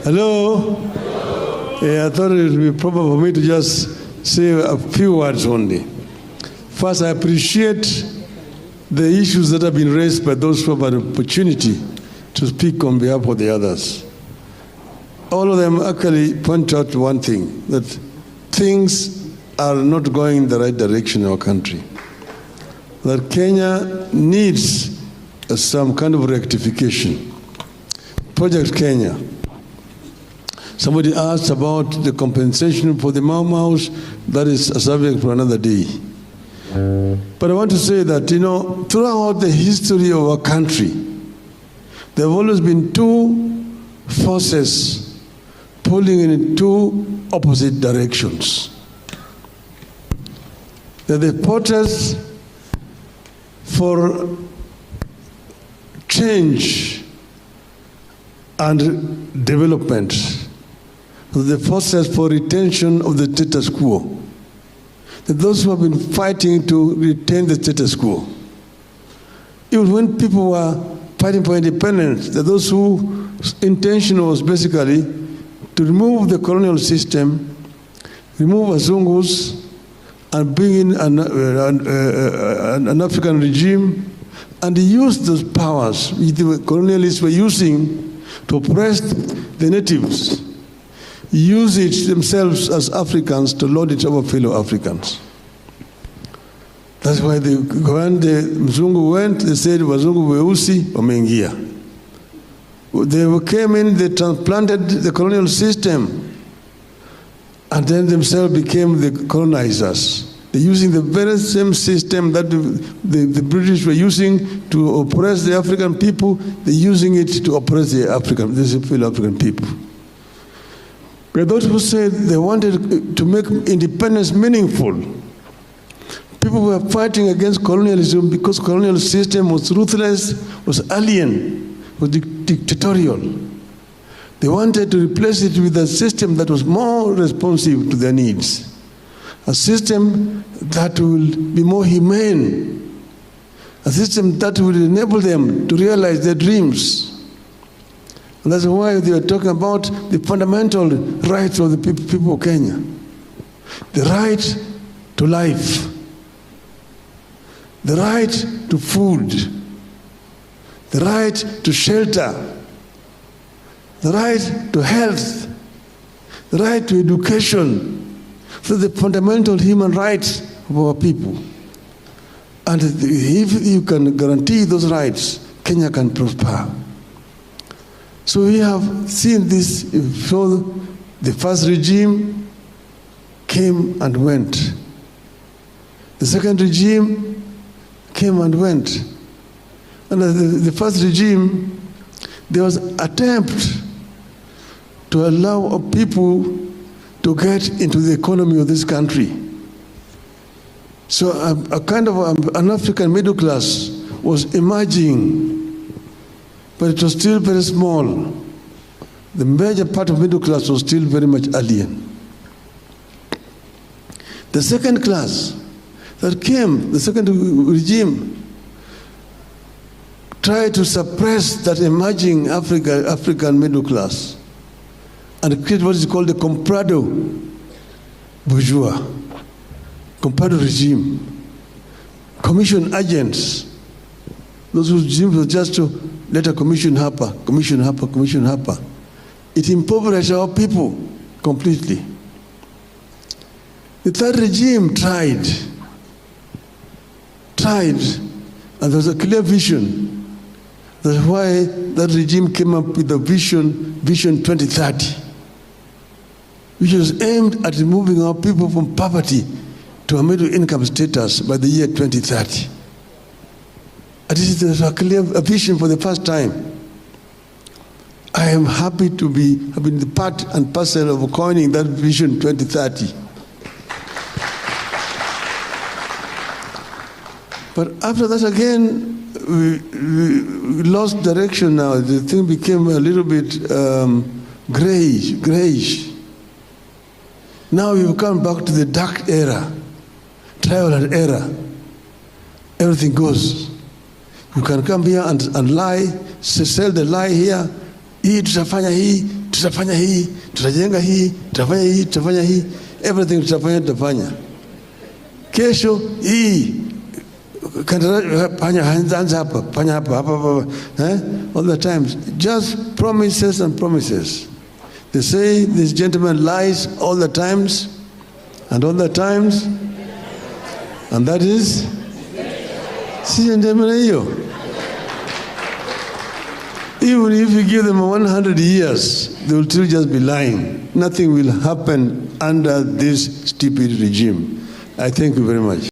Hello? Yeah, I thought it would be proper for me to just say a few words only. First, I appreciate the issues that have been raised by those who have an opportunity to speak on behalf of the others. All of them actually point out one thing, that things are not going in the right direction in our country. That Kenya needs some kind of rectification. Project Kenya. Somebody asked about the compensation for the Mau Maus. That is a subject for another day. But I want to say that, throughout the history of our country, there have always been two forces pulling in two opposite directions. They're the protest for change and development, the forces for retention of the status quo. Those who have been fighting to retain the status quo. Even when people were fighting for independence, those whose intention was basically to remove the colonial system, remove Azungus, and bring in an African regime, and use those powers which the colonialists were using to oppress the natives, use it themselves as Africans to lord it over fellow Africans. That's why when the Mzungu went, they said, Wazungu weusi wameingia. They came in, they transplanted the colonial system, and then themselves became the colonizers. They're using the very same system that the British were using to oppress the African people. They're using it to oppress the fellow African people. But those who said they wanted to make independence meaningful, people were fighting against colonialism because colonial system was ruthless, was alien, was dictatorial. They wanted to replace it with a system that was more responsive to their needs, a system that will be more humane, a system that will enable them to realize their dreams. And that's why they are talking about the fundamental rights of the people of Kenya. The right to life, the right to food, the right to shelter, the right to health, the right to education. So the fundamental human rights of our people. And if you can guarantee those rights, Kenya can prosper. So we have seen this. So the first regime came and went. The second regime came and went. And the first regime, there was an attempt to allow people to get into the economy of this country. So a kind of an African middle class was emerging, but it was still very small. The major part of middle class was still very much alien. The second class that came, the second regime, tried to suppress that emerging African middle class and create what is called the comprado bourgeois, comprado regime, commission agents. Those whose regime was just to let a commission happen. It impoverished our people completely. The third regime tried, and there was a clear vision. That's why that regime came up with the Vision 2030, which was aimed at removing our people from poverty to a middle income status by the year 2030. And this is a clear vision for the first time. I am happy to have been the part and parcel of coining that Vision 2030. But after that again, we lost direction now. The thing became a little bit grayish. Now we've come back to the dark era, trial and error. Everything goes. You can come here and lie, sell the lie here. Hii tutafanya hii, tutafanya hii, tutajenga hii, tutafanya hii, tutafanya hii, everything tutafanya. Kesho hii fanya hapa, fanya hapa, all the times, just promises and promises. They say this gentleman lies all the times, and all the times, and that is, si gentleman hiyo. Even if you give them 100 years, they will still just be lying. Nothing will happen under this stupid regime. I thank you very much.